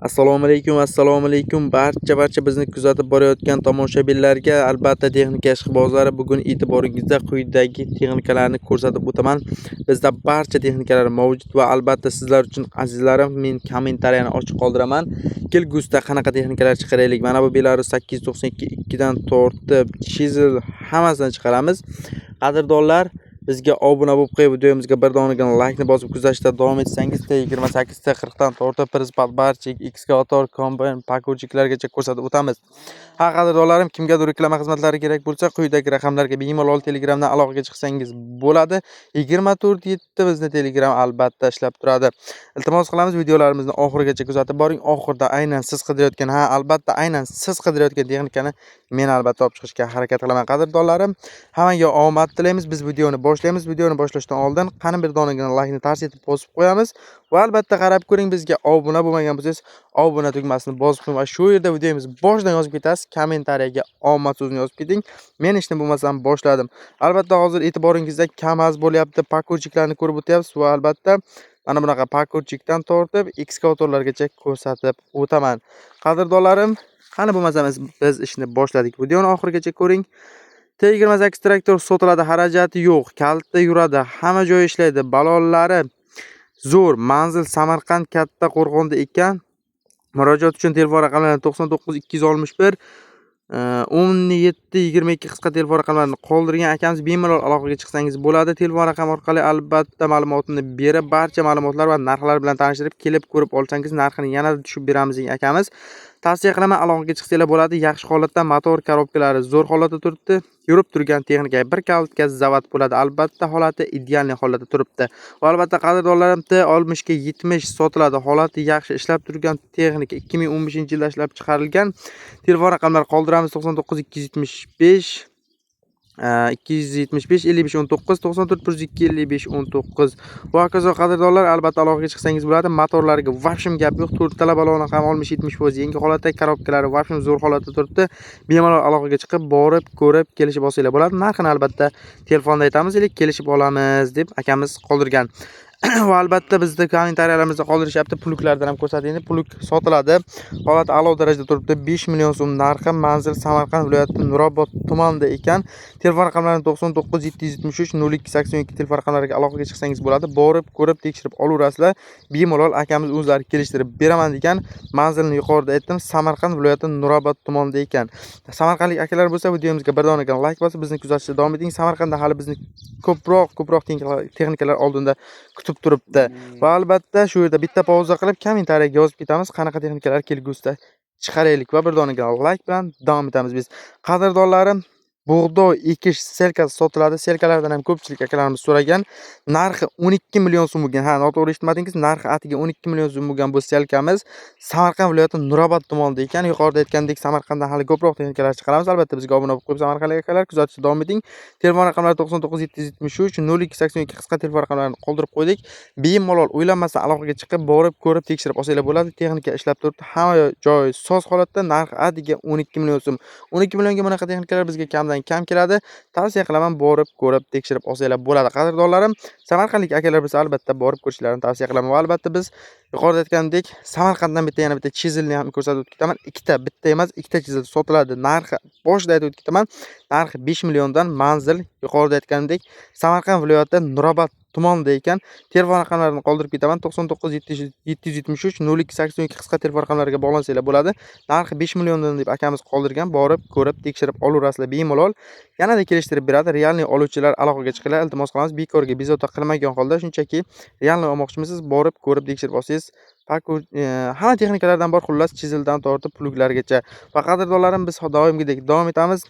Assalomu alaykum barcha bizni kuzatib borayotgan tomoshabinlarga, albatta texnika ishqibozlari, bugun e'tiboringizda quyidagi texnikalarni ko'rsatib o'taman. Bizda barcha texnikalar mavjud va albatta sizlar uchun azizlarim, men kommentariyani ochiq qoldiraman. Kelgusida qanaqa texnikalar chiqaraylik? Mana bu Belarus 892 dan tortib chisel hammasini chiqaramiz. Qadrdonlar, bizga obuna bo'lib qo'yib, videomizga bir donagina like ni bosib kuzatishda davom etsangiz, T28 T40 dan tortib Prispat barcha ekskavator, kombayn, pakovchiklargacha ko'rsatib o'tamiz. Ha, qadrdonlarim, kimgadir reklama xizmatlari kerak bo'lsa, quyidagi raqamlarga bemalol Telegramdan aloqaga chiqsangiz bo'ladi. 24/7 bizni Telegram albatta ishlab turadi. Iltimos qilamiz, videolarimizni oxirigacha kuzatib boring. Oxirida aynan siz qidirayotgan, albatta aynan siz qidirayotgan texnikani men albatta olib chiqishga harakat qilaman. Qadrdonlarim, hammaga omad tilaymiz. Biz videoni boshlaymiz. Videoni boshlashdan oldin qani bir donagina like ni tars etib bosib qo'yamiz va albatta qarab ko'ring, bizga obuna bo'lmagan bo'lsangiz, obuna tugmasini bosib qo'ying va shu yerda videomiz boshidan yozib ketasiz. Kommentariyaga omad so'zini yozib keting. Men ishni bo'lmasam boshladim. Albatta hozir e'tiboringizda KAMAZ bo'lyapti, pakovchiklarni ko'rib o'tyapsiz va albatta mana bunaqa pakovchikdan tortib ekskavatorlargacha ko'rsatib o'taman. Qadrdonlarim, qani bo'lmasam biz ishni boshladik. Videoni oxirigacha ko'ring. T28 traktor sotiladi, xarajati yo'q, kaltda yuradi, hamma joy ishlaydi, balonlari zo'r. Manzil Samarqand Katta Qo'rg'onda ekan. Murojaat uchun telefon raqamlari 99 261 1722 qisqa telefon raqamlarini qoldirgan akamiz bemalol aloqaga chiqsangiz bo'ladi. Telefon raqami orqali albatta ma'lumotni berib, barcha ma'lumotlar va narxlar bilan tanishtirib, kelib ko'rib olsangiz, narxini yanada tushib beramiz akamiz. Tavsiya qilaman, aloqaga chiqsanglar bo'ladi. Yaxshi holatda, motor korobkalari zo'r holatda turibdi. Yurib turgan texnika bir kalitga zavat bo'ladi. Albatta holati ideal holatda turibdi. Va albatta qadrdonlarim, T60 ga 70 sotiladi. Holati yaxshi, ishlab turgan texnika 2015-yilda ishlab chiqarilgan. Telefon raqamlari qoldiramiz: 99 275 275 55 19 94 102 55 19 va hokazo. Qadrdonlar, albatta aloqaga chiqsangiz bo'ladi. Motorlariga vashim gap yo'q. 4 tala baloni ham 60-70% yangi holatda, korobkalari vashim zo'r holatda turibdi. Bemalol aloqaga chiqib, borib, ko'rib, kelishib olsanglar bo'ladi. Narxini albatta telefonda aytamiz, kelishib olamiz deb akamiz qoldirgan. Va albatta bizda kommentariyalarimizni qoldirishyapti. Puluklardan ham ko'rsating. Puluk sotiladi. Holati a'lo darajada turibdi. 5 million so'm narxi. Manzil Samarqand viloyati Nurobod tumanida ekan. Telefon raqamlari 99 773 0282 telefon raqamlariga aloqaga chiqsangiz bo'ladi. Borib, ko'rib, tekshirib olaverasizlar. Bemalol akamiz o'zlari kelishtirib beraman degan. Manzilni yuqorida aytdim, Samarqand viloyati Nurobod tumanida ekan. Samarqandlik akalar bo'lsa, videomizga bir donagina like bosib bizni kuzatishda davom eting. Samarqandda hali bizni ko'proq texnikalar oldinda kutib turibdi. Va albatta shu yerda bitta pauza qilib kommentariyaga yozib ketamiz, qanaqa texnikalar kelgusida chiqaraylik va bir donagina like bilan davom etamiz biz. Qadrdonlarim, bug'doy ekish selkasi sotiladi. Selkalardan ham ko'pchilik akalarimiz so'ragan. Narxi 12 million so'm bo'lgan. Ha, noto'g'ri eshitmadingiz. Narxi atiga 12 million so'm bo'lgan bu selkamiz Samarqand viloyati Nurobod tumanida ekan. Yuqorida aytgandek, Samarqanddan hali ko'proq texnikalar chiqaramiz. Albatta bizga obuna bo'lib qo'yib, samarqandlik akalar kuzatishda davom eting. Telefon raqamlari 99 773 0282 qisqa telefon raqamlarini qoldirib qo'ydik. Bemalol o'ylanmasdan aloqaga chiqib, borib, ko'rib, tekshirib olsanglar bo'ladi. Texnika ishlab turibdi. Hamma joy soz holatda. Narxi atiga 12 million so'm. 12 millionga bunaqa texnikalar bizga kamdan kam keladi. Tavsiya qilaman, borib, ko'rib, tekshirib olsanglar bo'ladi. Qadrdonlarim, samarqandlik akalar bo'lsa albatta borib ko'rishlarini tavsiya qilaman. Va albatta biz yuqorida aytgandek, Samarqanddan yana bitta chizelni ham ko'rsatib ketaman. Ikkita, bitta emas, ikkita chizel sotiladi. Narxi boshida aytib ketaman. Narxi 5 milliondan. Manzil yuqorida aytgandek Samarqand viloyati Nurobod tumanida ekan. Telefon raqamlarini qoldirib ketaman. 99 773 0282 qisqa telefon raqamlariga bog'lansanglar bo'ladi. Narxi 5 milliondan deb akamiz qoldirgan. Borib, ko'rib, tekshirib olaverasizlar bemalol. Yanada kelishtirib beradi. Realniy oluvchilar aloqaga chiqinglar. Iltimos qilamiz, bekorga bezovta qilmagan holda, shunchaki realniy olmoqchimisiz, borib, ko'rib, tekshirib olsangiz, hamma texnikalardan bor, xullas, chizeldan tortib puluklargacha. Va qadrdonlarim, biz doimgidek davom etamiz.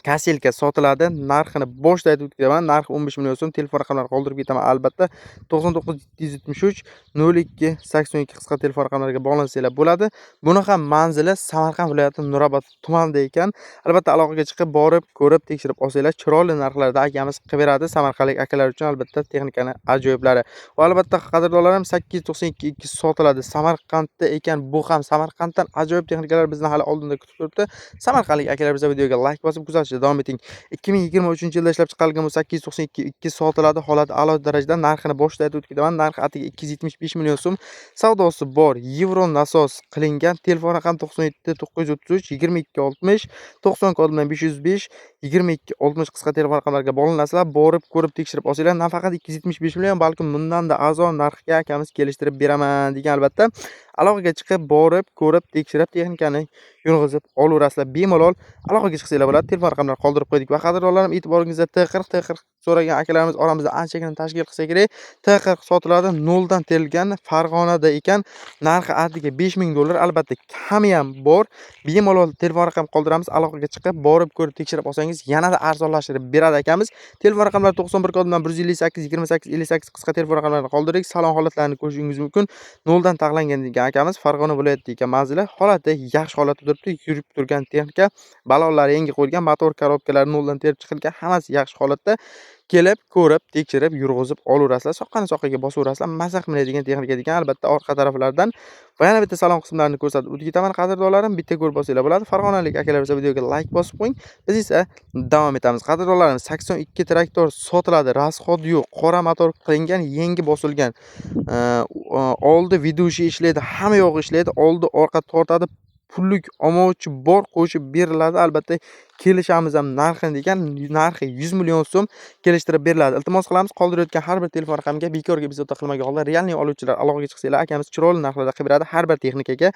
Kaselka sotiladi. Narxini boshida aytib ketaman. Narxi 15 million so'm. Telefon raqamlarini qoldirib ketaman albatta. 99 773 0282 qisqa telefon raqamlariga bog'lansanglar bo'ladi. Buni ham manzili Samarqand viloyati Nurobod tumanida ekan. Albatta aloqaga chiqib, borib, ko'rib, tekshirib olsanglar, chiroyli narxlarda akamiz qilib beradi. Samarqandlik akalar uchun albatta texnikani ajoyiblari. Va albatta qadrdonlarim, 892 sotiladi. Samarqandda ekan. Bu ham Samarqanddan ajoyib texnikalar bizni hali oldinda kutib turibdi. Samarqandlik akalar biza videoga like bosib kuzatish arzonlashishda davom eting. 2023-yilda ishlab chiqarilgan 892 sotiladi. Holati a'lo darajada. Narxini boshida aytib o'tganman. Narxi atiga 275 million so'm savdosi bor. Yevro nasos qilingan. Telefon raqam 97 933 22 60 90 kod bilan 505 22 60 qisqa telefon raqamlariga bog'lanasizlar. Borib ko'rib tekshirib olsanglar, nafaqat 275 million, balkim bundan-da arzon narxga akamiz kelishtirib beraman degan. Albatta aloqaga chiqib, borib ko'rib tekshirib texnikani yurg'izib olaverasizlar. Bemalol aloqaga chiqsanglar bo'ladi. Telefon raqamlarini qoldirib qo'ydik va qadrdonlarim, e'tiboringizga T40 so'ragan akalarimiz oramizda anchagina tashkil qilsa kerak. T40 sotiladi, 0 dan terilgan, Farg'onada ekan. Narxi atiga 5000 dollar. Albatta kami ham bor. Bemalol telefon raqam qoldiramiz. Aloqaga chiqib, borib ko'rib tekshirib olsangiz yanada arzonlashtirib beradi akamiz. Telefon raqamlari 91 kod bilan 158 28 58 qisqa telefon raqamlarini qoldirdik. Salon holatlarini ko'rishingiz mumkin. 0 dan taxlangan degan akamiz Farg'ona viloyatida ekan. Manzili holati yaxshi holatda turibdi. Yurib turgan texnika, balonlari yangi qo'yilgan, motor korobkalari 0 dan terib chiqilgan, hammasi yaxshi holatda. Kelib, ko'rib, tekshirib, yurg'izib olaverasizlar. Soqqani-soqqiga bosaverasizlar. Maza qilmaydigan texnika degan. Albatta orqa taraflardan va yana bitta salon qismlarini ko'rsatib o'tib ketaman. Qadrdonlarim, bitta ko'rib olsanglar bo'ladi. Farg'onalik akalar esa videoga like bosib qo'ying. Biz esa davom etamiz. Qadrdonlarim, 82 traktor sotiladi. Rasxod yo'q. Qora motor qilingan, yangi bosilgan. Oldi vidushi ishlaydi, hamma yo'q ishlaydi. Oldi, orqa tortadi. Pullik omovchi bor, qo'shib beriladi. Albatta kelishamiz ham narxini degan. Narxi 100 million so'm kelishtirib beriladi. Iltimos qilamiz, qoldirayotgan har bir telefon raqamiga bekorga bezovta qilmagan holda realniy oluvchilar aloqaga chiqsanglar, akamiz chiroyli narxlarda qilib beradi. Har bir texnikaga,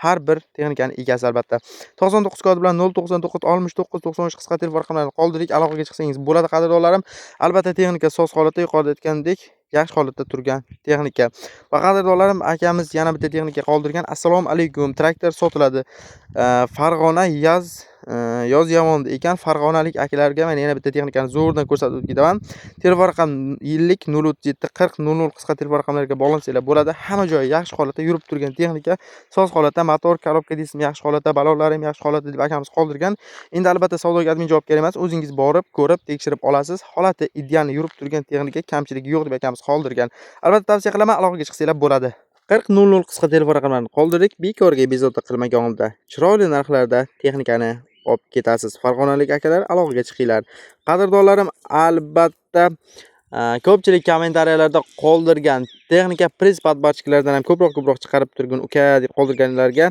har bir texnikaning egasi albatta. 99 kod bilan 099 69 93 qisqa telefon raqamlarini qoldirdik. Aloqaga chiqsangiz bo'ladi qadrdonlarim. Albatta texnika soz holatda, yuqorida aytgandek yaxshi holatda turgan texnika. Va qadrdonlarim, akamiz yana bitta texnika qoldirgan. Assalomu alaykum. Traktor sotiladi. Farg'ona yoz yamonda ekan. Farg'onalik akalarga men yana bitta texnikani zo'rdan ko'rsatib ketaman. Telefon raqam 50 037 40 00 qisqa telefon raqamlariga bog'lansanglar bo'ladi. Hamma joyi yaxshi holatda, yurib turgan texnika, soz holatda, motor, korobka diskim yaxshi holatda, balonlar ham yaxshi holatda deb akamiz qoldirgan. Endi albatta savdoga admin javobgar emas, o'zingiz borib, ko'rib, tekshirib olasiz. Holati ideal, yurib turgan texnika, kamchiligi yo'q deb akamiz qoldirgan. Albatta tavsiya qilaman, aloqaga chiqsanglar bo'ladi. 4000 qisqa telefon raqamlarini qoldirdik. Bekorga bezovta qilmagan holda chiroyli narxlarda texnikani olib ketasiz. Farg'onalik akalar, aloqaga chiqinglar. Qadrdonlarim, albatta ko'pchilik kommentariyalarda qoldirgan texnika press podbarchiklardan ham ko'proq chiqarib turgan uka deb qoldirganlarga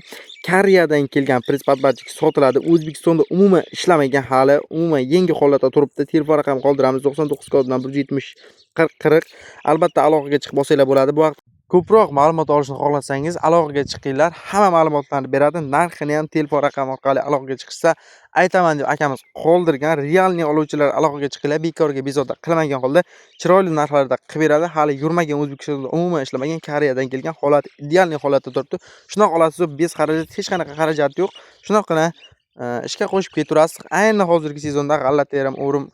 Koreyadan kelgan press podbarchik sotiladi. O'zbekistonda umuman ishlamagan, hali umuman yangi holatda turibdi. Telefon raqam qoldiramiz 99 kod bilan 170 40 40. Albatta aloqaga chiqib olsanglar bo'ladi. Bu vaqt ko'proq ma'lumot olishni xohlasangiz aloqaga chiqinglar. Hamma ma'lumotlarni beradi. Narxini ham telefon raqami orqali aloqaga chiqsa aytaman deb akamiz qoldirgan. Realniy oluvchilar aloqaga chiqinglar. Bekorga bezovta qilmagan holda chiroyli narxlarda qilib beradi. Hali yurmagan, O'zbekistonda umuman ishlamagan, Koreyadan kelgan, holat ideal holatda turibdi. Shunaqa olasiz, bez xarajat, hech qanaqa xarajat yo'q. Shunaqana ishga qo'shib keturasiz. Ayni hozirgi sezonda g'alla terim, o'rim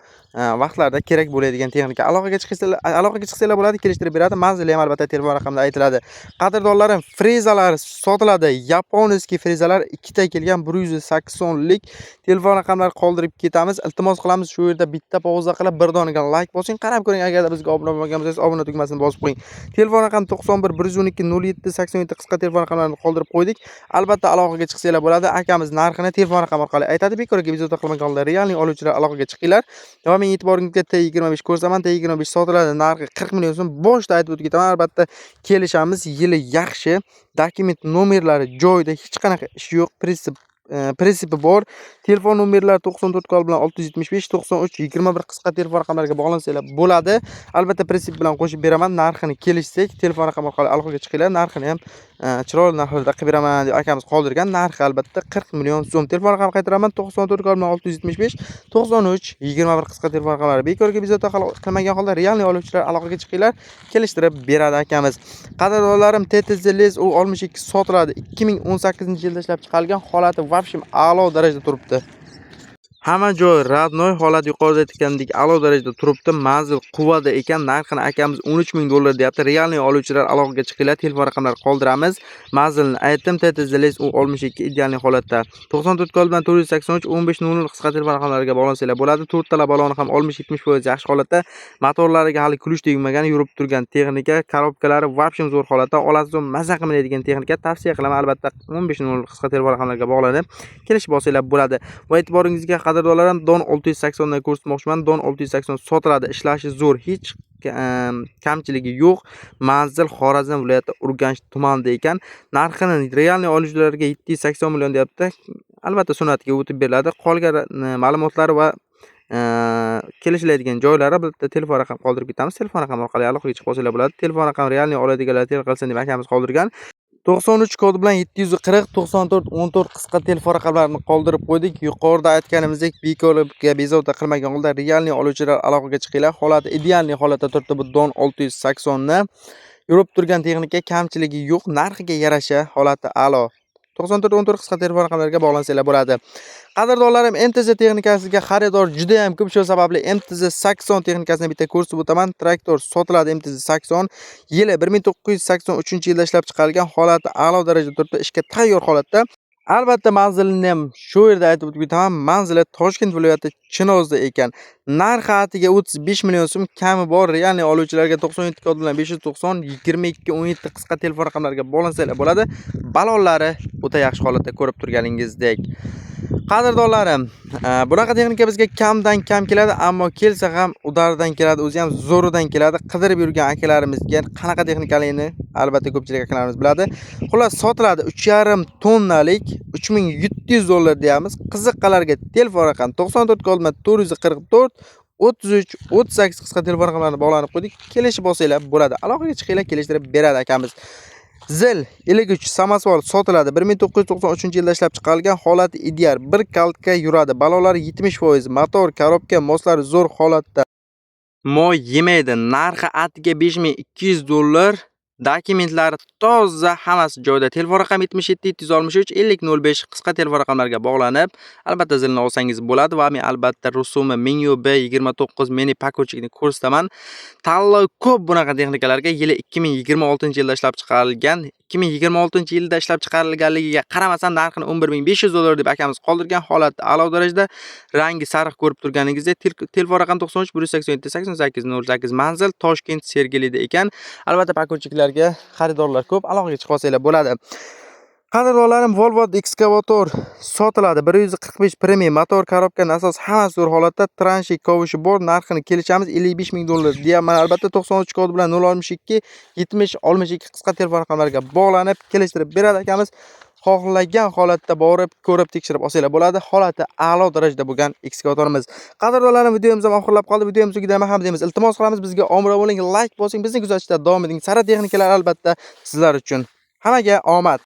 vaqtlarda kerak bo'ladigan texnika. Aloqaga chiqsanglar bo'ladi, kelishtirib beradi. Manzili ham albatta telefon raqamida aytiladi. Qadrdonlarim, frezalar sotiladi. Yaponiyaskiy frezalar 2 ta kelgan, 180 lik telefon raqamlari qoldirib ketamiz. Iltimos qilamiz, shu yerda bitta pauza qilib, bir donaga like bosing, qarab ko'ring. Agarda bizga obuna bo'lmagan bo'lsangiz, obuna tugmasini bosib qo'ying. Telefon raqam 91 112 07 87 qisqa telefon raqamlarini qoldirib qo'ydik. Albatta aloqaga chiqsanglar bo'ladi. Akamiz narxini telefon raqami orqali aytadi. Bekorga bezovta qilmagan holda realniy oluvchilar aloqaga chiqinglar. Va men e'tiboringizga T25 ko'rsaman. T25 sotiladi. Narxi 40 million so'm. Boshda aytib o'tib ketaman. Albatta kelishamiz. Yili yaxshi. Dokument nomerlari joyida, hech qanaqa ish yo'q. Prinsipi bor. Telefon nomerlari 94 kod bilan 675 93 21 qisqa telefon raqamlariga bog'lansanglar bo'ladi. Albatta prinsip bilan qo'shib beraman. Narxini kelishsak, telefon raqami orqali aloqaga chiqinglar. Narxini ham chiroyli narxlarda qilib beraman deb akamiz qoldirgan. Narxi albatta 40 million so'm. Telefon raqamini qaytaraman. 94 kod bilan 675 93 21 qisqa telefon raqamlari. Bekorga bezovta qilmagan holda realniy oluvchilar aloqaga chiqinglar, kelishtirib beradi akamiz. Qadrdonlarim, TTZ Les U62 sotiladi. 2018-yilda ishlab chiqarilgan, holati vobshim a'lo darajada turibdi. Hamma joy radnoy, holat yuqorida aytgandek a'lo darajada turibdi. Manzil quvada ekan. Narxini akamiz 13 ming dollar deyapti. Realniy oluvchilar aloqaga chiqinglar, telefon raqamlarini qoldiramiz. Manzilni aytdim. TTZ Les U62 ideal holatda. 94 kod bilan 483 1500 qisqa telefon raqamlariga bog'lansanglar bo'ladi. 4 tala baloni ham 60-70% yaxshi holatda. Motorlariga hali kulish tegmagan, yurib turgan texnika, korobkalari vobshim zo'r holatda. Olasiz, maza qilmaydigan texnika. Tavsiya qilaman, albatta 1500 qisqa telefon raqamlariga bog'lanib kelishib olsanglar bo'ladi. Va e'tiboringizga qadrdonlarim don 680 dan ko'rsatmoqchiman. Don 680 sotiladi, ishlashi zo'r, hech kamchiligi yo'q. Manzil Xorazm viloyati Urganch tumanida ekan. Narxini realniy oluvchilarga 780 million deyapti. Albatta sun'atga o'tib beriladi. Qolgan ma'lumotlari va kelishiladigan joylari bitta telefon raqam qoldirib ketamiz. Telefon raqami orqali aloqaga chiqib olsanglar bo'ladi. Telefon raqami realniy oladiganlar telefon qilsin deb akamiz qoldirgan. 93 kodi bilan 740 94 14 qisqa telefon raqamlarini qoldirib qo'ydik. Yuqorida aytganimizdek, bekorga bezovta qilmagan holda realniy oluvchilar aloqaga chiqinglar. Holati idealniy holatda turibdi bu don 680 ni. Yurib turgan texnika kamchiligi yo'q, narxiga yarasha holati a'lo. 94 14 qisqa telefon raqamlariga bog'lansanglar bo'ladi. Qadrdonlarim, MTZ texnikasiga xaridor juda ham ko'p, shu sababli MTZ 80 texnikasini bitta ko'rsatib o'taman. Traktor sotiladi MTZ 80. Yili 1983-yilda ishlab chiqarilgan, holati a'lo darajada turibdi, ishga tayyor holatda. Albatta manzilini ham shu yerda aytib o'tib ketaman. Manzili Toshkent viloyati Chinozda ekan. Narxi atiga 35 million so'm, kami bor. Realniy oluvchilarga 97 kod bilan 590 22 17 qisqa telefon raqamlariga bog'lansanglar bo'ladi. Balonlari o'ta yaxshi holatda ko'rib turganingizdek. Qadrdonlarim, bunaqa texnika bizga kamdan kam keladi, ammo kelsa ham udaridan keladi, o'zi ham zo'ridan keladi. Qidirib yurgan akalarimizga qanaqa texnikaligini albatta ko'pchilik akalarimiz biladi. Xullas, sotiladi 3,5 tonnalik $3700 deyamiz. Qiziqqanlarga telefon raqam 94 kod bilan 444 33 38 qisqa telefon raqamlarini bog'lanib qo'ydik. Kelishib olsanglar bo'ladi. Aloqaga chiqinglar, kelishtirib beradi akamiz. Zil iligich samasval sotiladi. 1993-yilda ishlab chiqarilgan, holati ideal. Bir kaltka yuradi. Balonlari 70%, motor, korobka, moslari zo'r holatda. Moy yemaydi. Narxi atiga $5200. Dokumentlari toza, hammasi joyida. Telefon raqami 77 763 50 05 qisqa telefon raqamlariga bog'lanib, albatta zilni olsangiz bo'ladi va men albatta rusumi Menu B29 mini pakochikni ko'rsataman. Tanlov ko'p bunaqa texnikalarga. Yili 2026-yilda ishlab chiqarilgan. 2026-yilda ishlab chiqarilganligiga qaramasdan narxini $11500 deb akamiz qoldirgan, holatda a'lo darajada. Rangi sariq ko'rib turganingizdek. Telefon raqam 93 187 88 08 manzil Toshkent Sergelida ekan. Albatta pakochiklarga xaridorlar ko'p, aloqaga chiqib olsanglar bo'ladi. Qadrdonlarim, Volvo ekskavator sotiladi. 145 premium, motor, korobka, nasos hammasi zo'r holatda, transhi kovushi bor. Narxini kelishamiz $55,000 deyapman. Albatta 93 kod bilan 062 70 62 qisqa telefon raqamlariga bog'lanib kelishtirib beradi akamiz. Xohlagan holatda borib, ko'rib, tekshirib olsanglar bo'ladi. Holati a'lo darajada bo'lgan ekskavatorimiz. Qadrdonlarim, videomiz ham oxirlab qoldi. Videomiz tugida ham deymiz. Iltimos qilamiz, bizga omra bo'ling, like bosing, bizni kuzatishda davom eting. Sara texnikalar albatta sizlar uchun. Hammaga omad.